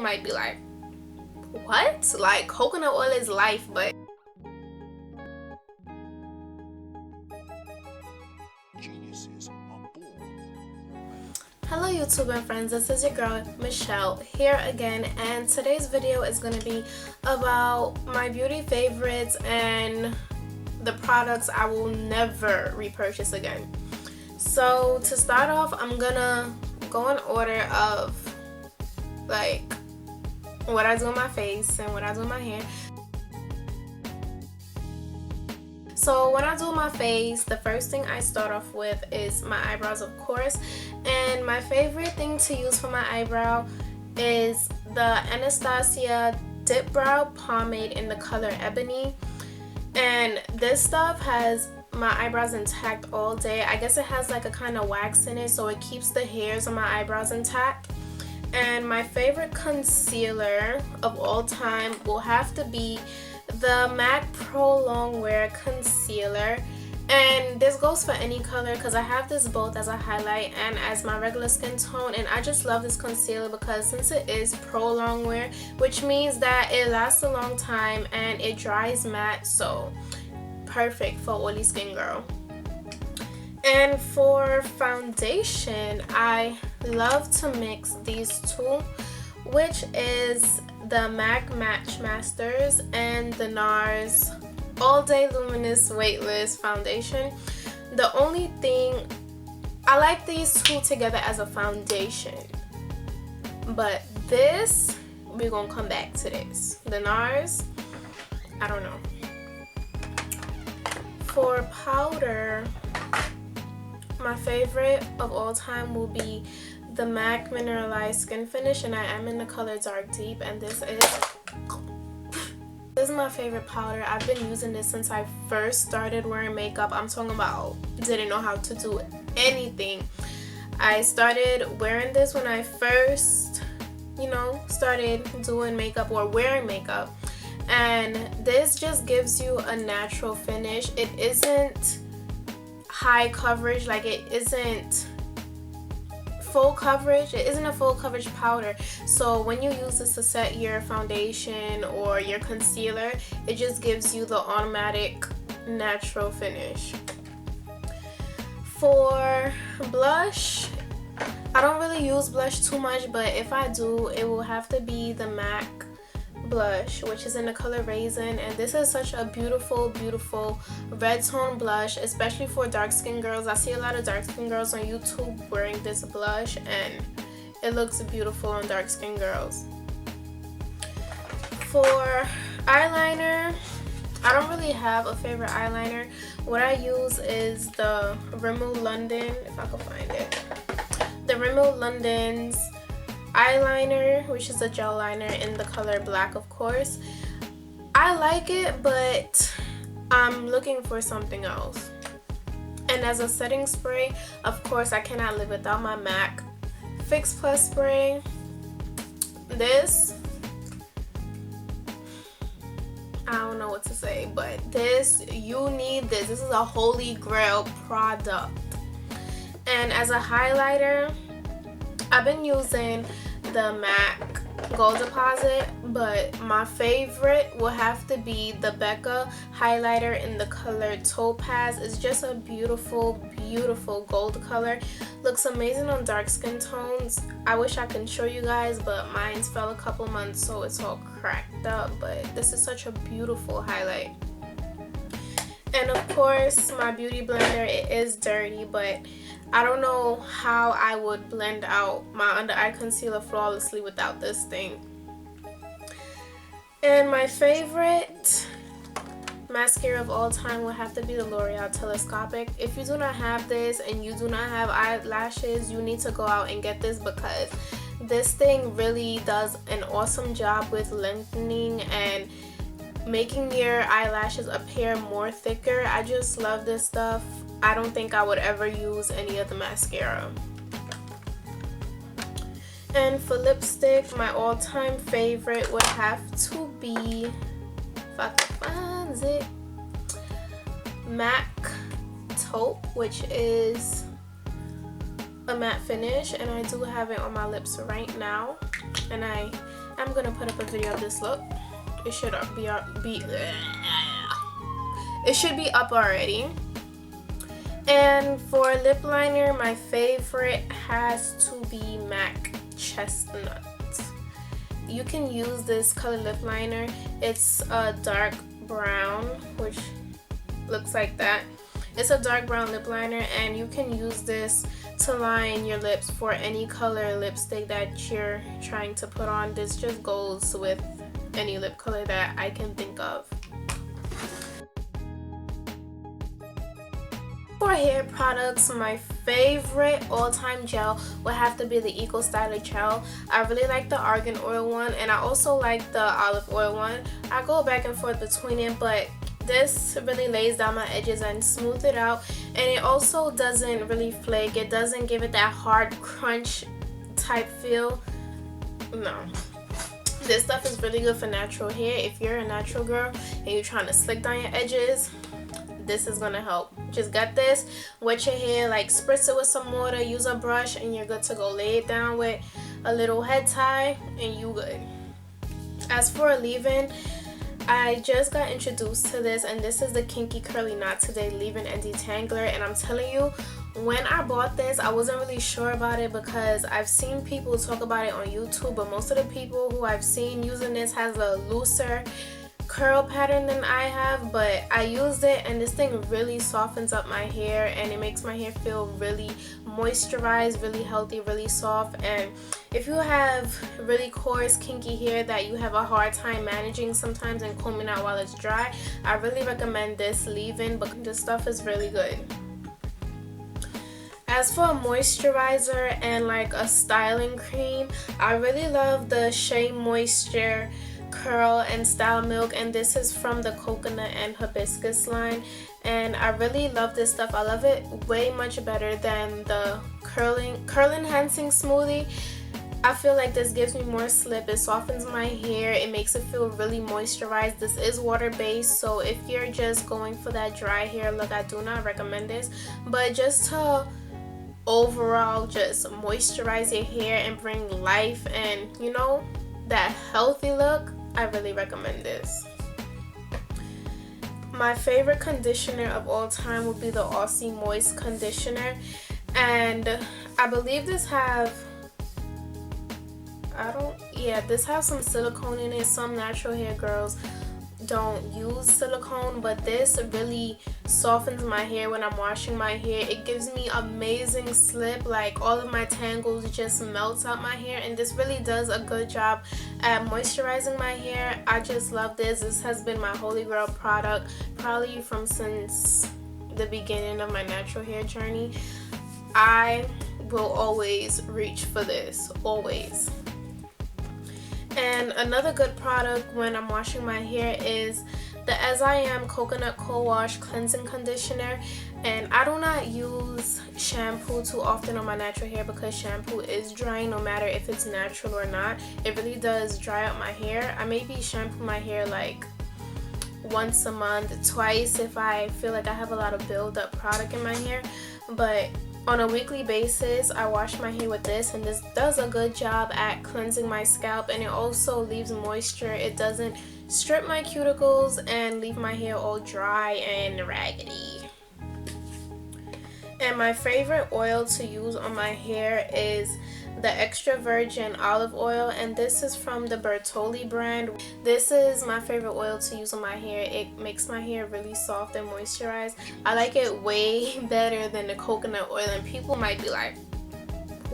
might be like, what? Like, coconut oil is life, but geniuses are born. hello YouTube and friends, this is your girl Michelle here again, and today's video is going to be about my beauty favorites and the products I will never repurchase again. So to start off, I'm gonna go in order of like what I do on my face and what I do on my hair. So when I do my face, the first thing I start off with is my eyebrows, of course, and my favorite thing to use for my eyebrow is the Anastasia Dip Brow Pomade in the color Ebony. And this stuff has my eyebrows intact all day. I guess it has like a kind of wax in it, so it keeps the hairs on my eyebrows intact. And my favorite concealer of all time will have to be the MAC Pro Longwear Concealer. And this goes for any color because I have this both as a highlight and as my regular skin tone, and I just love this concealer because since it is Pro Longwear, which means that it lasts a long time and it dries matte, so perfect for oily skin girl. And for foundation, I love to mix these two, which is the MAC Match Masters and the NARS All Day Luminous Weightless Foundation. The only thing, I like these two together as a foundation, but this, we're gonna come back to this. The NARS, I don't know. For powder, my favorite of all time will be the MAC Mineralized Skin Finish, and I am in the color Dark Deep, and this is my favorite powder. I've been using this since I first started wearing makeup. I'm talking about didn't know how to do anything. I started wearing this when I first, started doing makeup or wearing makeup, and this just gives you a natural finish. It isn't high coverage, like it isn't full coverage. It isn't a full coverage powder, so when you use this to set your foundation or your concealer, it just gives you the automatic natural finish. For blush, I don't really use blush too much, but if I do, it will have to be the MAC blush, which is in the color Raisin, and this is such a beautiful red tone blush, especially for dark skin girls. I see a lot of dark skin girls on YouTube wearing this blush, and it looks beautiful on dark skin girls. For eyeliner, I don't really have a favorite eyeliner. What I use is the Rimmel London, if I can find it, the Rimmel London's eyeliner, which is a gel liner in the color Black, of course. I like it, but I'm looking for something else. And as a setting spray, of course, I cannot live without my MAC Fix Plus spray. This, I don't know what to say, but this, you need this. This is a holy grail product. And as a highlighter, I've been using the MAC Gold Deposit, but my favorite will have to be the Becca highlighter in the color Topaz. It's just a beautiful gold color. Looks amazing on dark skin tones. I wish I can show you guys, but mine's fell a couple months, so it's all cracked up, but this is such a beautiful highlight. And of course, my beauty blender, it is dirty, but I don't know how I would blend out my under eye concealer flawlessly without this thing. And my favorite mascara of all time will have to be the L'Oreal Telescopic. If you do not have this and you do not have eyelashes, you need to go out and get this, because this thing really does an awesome job with lengthening and making your eyelashes appear more thicker. I just love this stuff. I don't think I would ever use any other mascara. And for lipstick, my all-time favorite would have to be, if I can find it, MAC Taupe, which is a matte finish, and I do have it on my lips right now, and I I'm gonna put up a video of this look. It should it should be up already. And for lip liner, my favorite has to be MAC Chestnut. You can use this color lip liner. It's a dark brown, which looks like that. It's a dark brown lip liner, and you can use this to line your lips for any color lipstick that you're trying to put on. This just goes with any lip color that I can think of. For hair products, my favorite all-time gel would have to be the Eco Styler gel. I really like the argan oil one, and I also like the olive oil one. I go back and forth between it, but this really lays down my edges and smooth it out, and it also doesn't really flake. It doesn't give it that hard crunch type feel. No. This stuff is really good for natural hair. If you're a natural girl and you're trying to slick down your edges, this is gonna help. Just get this, wet your hair, like spritz it with some water, use a brush, and you're good to go. Lay it down with a little head tie and you good. As for a leave-in, I just got introduced to this, and this is the Kinky Curly Knot Today leave-in and detangler. And I'm telling you, when I bought this, I wasn't really sure about it because I've seen people talk about it on YouTube, but most of the people who I've seen using this has a looser curl pattern than I have. But I used it, and this thing really softens up my hair, and it makes my hair feel really moisturized, really healthy, really soft. And if you have really coarse kinky hair that you have a hard time managing sometimes and combing out while it's dry, I really recommend this leave-in because this stuff is really good. As for a moisturizer and like a styling cream, I really love the Shea Moisture Curl and Style Milk, and this is from the Coconut and Hibiscus line, and I really love this stuff. I love it way much better than the curl enhancing smoothie. I feel like this gives me more slip. It softens my hair. It makes it feel really moisturized. This is water based, so if you're just going for that dry hair look, I do not recommend this. But just to overall just moisturize your hair and bring life and, you know, that healthy look, I really recommend this. My favorite conditioner of all time would be the Aussie Moist conditioner, and I believe this this has some silicone in it. Some natural hair girls don't use silicone, but this really softens my hair when I'm washing my hair. It gives me amazing slip, like all of my tangles just melts out my hair, and this really does a good job at moisturizing my hair. I just love this. This has been my holy grail product probably from since the beginning of my natural hair journey. I will always reach for this, always. And another good product when I'm washing my hair is the As I Am Coconut Co-Wash Cleansing Conditioner. And I do not use shampoo too often on my natural hair because shampoo is drying no matter if it's natural or not. It really does dry out my hair. I maybe shampoo my hair like once a month, twice if I feel like I have a lot of build-up product in my hair. But on a weekly basis, I wash my hair with this, and this does a good job at cleansing my scalp, and it also leaves moisture. It doesn't strip my cuticles and leave my hair all dry and raggedy. And my favorite oil to use on my hair is the extra virgin olive oil, and this is from the Bertolli brand. This is my favorite oil to use on my hair. It makes my hair really soft and moisturized. I like it way better than the coconut oil, and people might be like,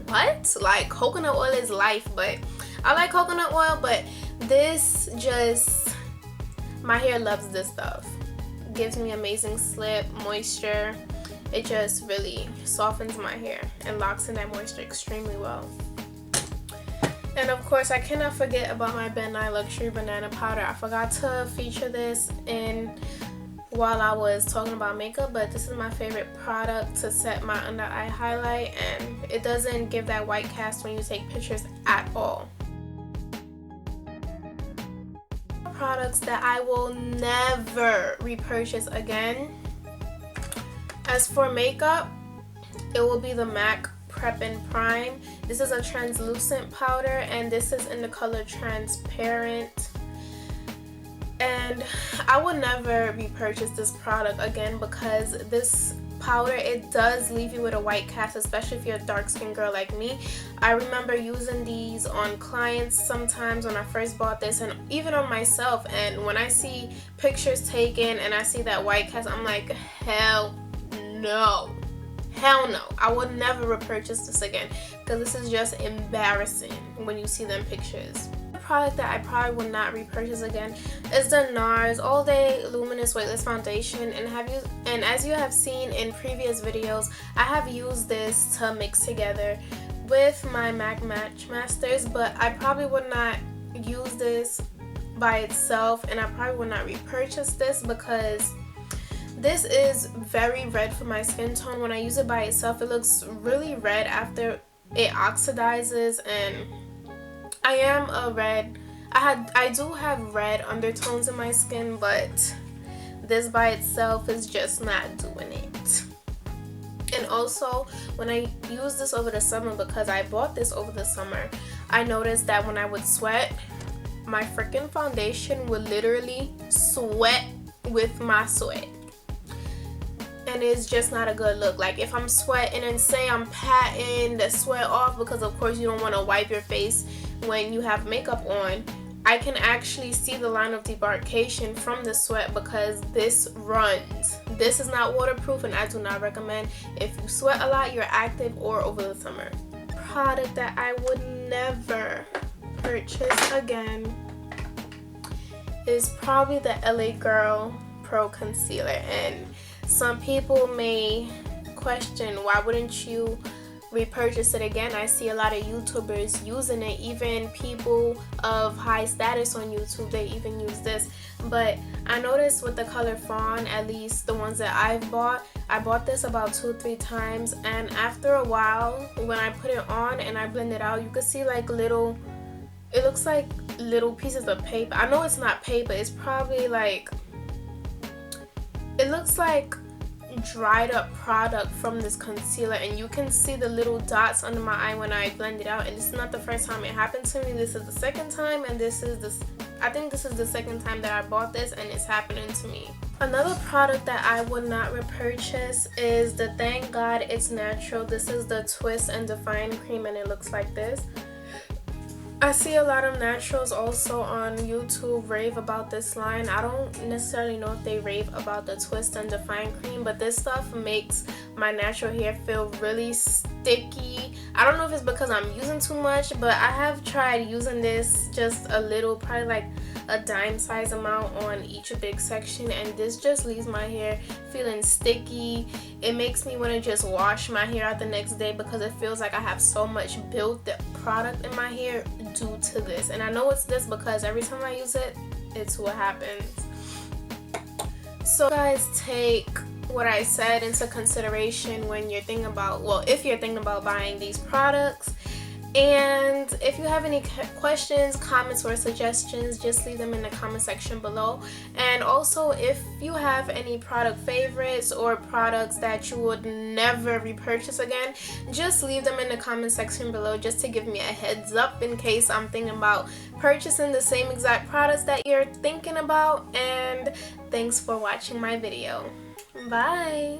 what? Like, coconut oil is life. But I like coconut oil, but this just, my hair loves this stuff. It gives me amazing slip, moisture. It just really softens my hair and locks in that moisture extremely well. And of course, I cannot forget about my Ben Nye Luxury Banana Powder. I forgot to feature this while I was talking about makeup, but this is my favorite product to set my under eye highlight, and it doesn't give that white cast when you take pictures at all. Products that I will never repurchase again. As for makeup, it will be the MAC Prep and Prime. This is a translucent powder, and this is in the color Transparent. And I would never repurchase this product again because this powder, it does leave you with a white cast, especially if you're a dark skinned girl like me. I remember using these on clients sometimes when I first bought this, and even on myself, and when I see pictures taken and I see that white cast, I'm like, hell no. Hell no. I would never repurchase this again because this is just embarrassing when you see them pictures. The product that I probably would not repurchase again is the NARS All Day Luminous Weightless Foundation, and as you have seen in previous videos, I have used this to mix together with my MAC Match Masters, but I probably would not use this by itself, and I probably would not repurchase this because this is very red for my skin tone. When I use it by itself, it looks really red after it oxidizes, and I am a red. I do have red undertones in my skin, but this by itself is just not doing it. And also, when I use this over the summer, because I bought this over the summer, I noticed that when I would sweat, my freaking foundation would literally sweat with my sweat. And it's just not a good look. Like if I'm sweating and say I'm patting the sweat off, because of course you don't want to wipe your face when you have makeup on, I can actually see the line of demarcation from the sweat because this runs. This is not waterproof, and I do not recommend if you sweat a lot, you're active, or over the summer. Product that I would never purchase again is probably the LA Girl Pro Concealer. And some people may question, why wouldn't you repurchase it again? I see a lot of YouTubers using it, even people of high status on YouTube, they even use this. But I noticed with the color Fawn, at least the ones that I bought this about 2-3 times, and after a while when I put it on and I blend it out, you could see like little, it looks like little pieces of paper. I know it's not paper, it's probably like, it looks like dried up product from this concealer, and you can see the little dots under my eye when I blend it out. And this is not the first time it happened to me. This is the second time, and I think this is the second time that I bought this, and it's happening to me. Another product that I would not repurchase is the Thank God It's Natural. This is the Twist and Define Cream, and it looks like this. I see a lot of naturals also on YouTube rave about this line. I don't necessarily know if they rave about the Twist and Define Cream, but this stuff makes my natural hair feel really sticky. I don't know if it's because I'm using too much, but I have tried using this just a little, probably like a dime size amount on each big section, and this just leaves my hair feeling sticky. It makes me want to just wash my hair out the next day because it feels like I have so much built product in my hair due to this. And I know it's this because every time I use it, it's what happens. So guys, take what I said into consideration when you're thinking about, well, if you're thinking about buying these products. And if you have any questions, comments, or suggestions, just leave them in the comment section below. And also, if you have any product favorites or products that you would never repurchase again, just leave them in the comment section below just to give me a heads up in case I'm thinking about purchasing the same exact products that you're thinking about. And thanks for watching my video. Bye!